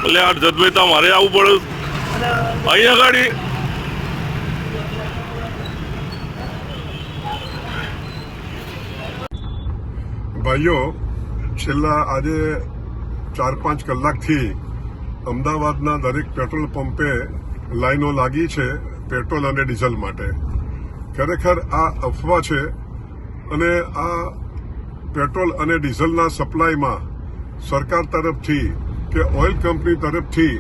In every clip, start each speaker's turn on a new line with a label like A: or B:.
A: એટલે આ જતભાઈ તમારે આવવું પડે અહીંયા ગાડી
B: ભાઈઓ છેલ્લા આજે 4-5 કલાકથી અમદાવાદના દરેક પેટ્રોલ પંપે લાઈનો લાગી છે પેટ્રોલ અને ડીઝલ માટે. ખરેખર આ અફવા છે અને આ પેટ્રોલ અને ડીઝલના સપ્લાયમાં સરકાર તરફથી કે ઓઇલ કંપની તરફથી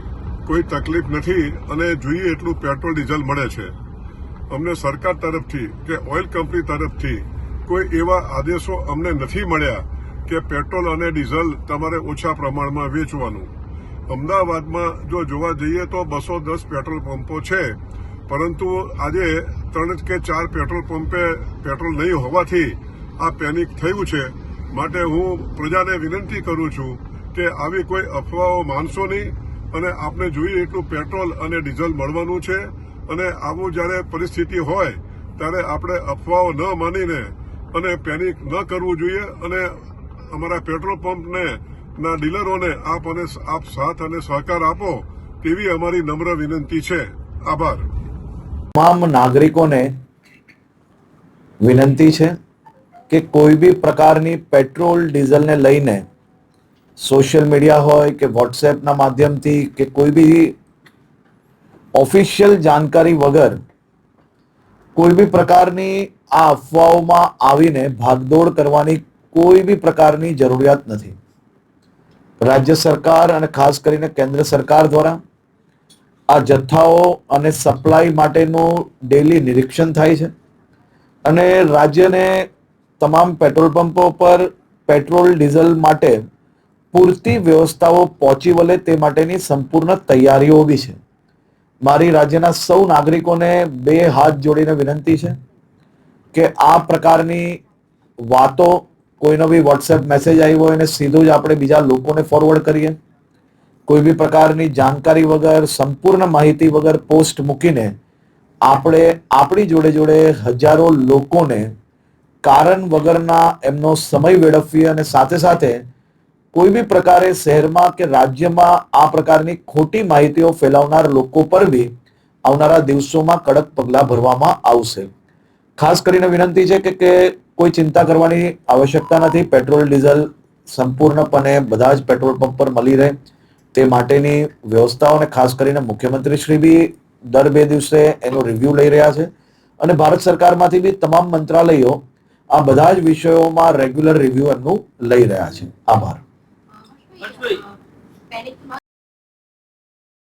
B: કોઈ તકલીફ નથી અને જોઈએ એટલું પેટ્રોલ ડીઝલ મળે છે. અમને સરકાર તરફથી કે ઓઇલ કંપની તરફથી કોઈ એવા આદેશો અમને નથી મળ્યા કે પેટ્રોલ અને ડીઝલ તમારે ઓછા પ્રમાણમાં વેચવાનું. અમદાવાદમાં જો જોવા જઈએ તો 210 પેટ્રોલ પંપો છે, પરંતુ આજે 3 કે 4 પેટ્રોલ પંપે પેટ્રોલ નહીં હોવાથી આ પેનિક થયું છે. માટે હું પ્રજાને વિનંતી કરું છું કે આવી કોઈ અફવાઓ માનશો નહીં અને આપને જોઈએ એટલું પેટ્રોલ અને ડીઝલ મળવાનું છે. અને આવું જ્યારે પરિસ્થિતિ હોય ત્યારે આપણે અફવાઓ ન માનીને અને પેનિક ન કરવું જોઈએ. અને અમારા પેટ્રોલ પંપને ના ડીલરોને આપ સાથ અને સહકાર આપો તેવી અમારી નમ્ર વિનંતી છે. આભાર.
C: તમામ નાગરિકોને વિનંતી છે કે કોઈ બી પ્રકારની પેટ્રોલ ડીઝલને લઈને સોશિયલ મીડિયા હોય કે વોટ્સએપના માધ્યમથી કે કોઈ બી ઓફિશિયલ જાણકારી વગર કોઈ બી પ્રકારની આ અફવાઓમાં આવીને ભાગદોડ કરવાની કોઈ બી પ્રકારની જરૂરિયાત નથી. રાજ્ય સરકાર અને ખાસ કરીને કેન્દ્ર સરકાર દ્વારા આ જથ્થાઓ અને સપ્લાય માટેનું ડેલી નિરીક્ષણ થાય છે અને રાજ્યને તમામ પેટ્રોલ પંપો પર પેટ્રોલ ડીઝલ માટે પૂરતી વ્યવસ્થાઓ પહોંચી વળે તે માટેની સંપૂર્ણ તૈયારીઓ બી છે. મારી રાજ્યના સૌ નાગરિકોને 2 હાથ જોડીને વિનંતી છે કે આ પ્રકારની વાતો કોઈનો બી વોટ્સએપ મેસેજ આવ્યો હોય એને સીધું જ આપણે બીજા લોકોને ફોરવર્ડ કરીએ. કોઈ બી પ્રકારની જાણકારી વગર, સંપૂર્ણ માહિતી વગર પોસ્ટ મૂકીને આપણે આપણી જોડે જોડે હજારો લોકોને કારણ વગરના એમનો સમય વેડફીએ અને સાથે સાથે કોઈ બી પ્રકારે શહેરમાં કે રાજ્યમાં આ પ્રકારની ખોટી માહિતીઓ ફેલાવનાર લોકો પર બી આવનારા દિવસોમાં કડક પગલાં ભરવામાં આવશે. ખાસ કરીને વિનંતી છે કે કોઈ ચિંતા કરવાની આવશ્યકતા નથી. પેટ્રોલ ડીઝલ સંપૂર્ણપણે બધા જ પેટ્રોલ પંપ પર મળી રહે તે માટેની વ્યવસ્થાઓને ખાસ કરીને મુખ્યમંત્રી શ્રી બી દર 2 દિવસે એનો રિવ્યુ લઈ રહ્યા છે અને ભારત સરકારમાંથી બી તમામ મંત્રાલયો આ બધા જ વિષયોમાં રેગ્યુલર રિવ્યુ એમનું લઈ રહ્યા છે. આભાર.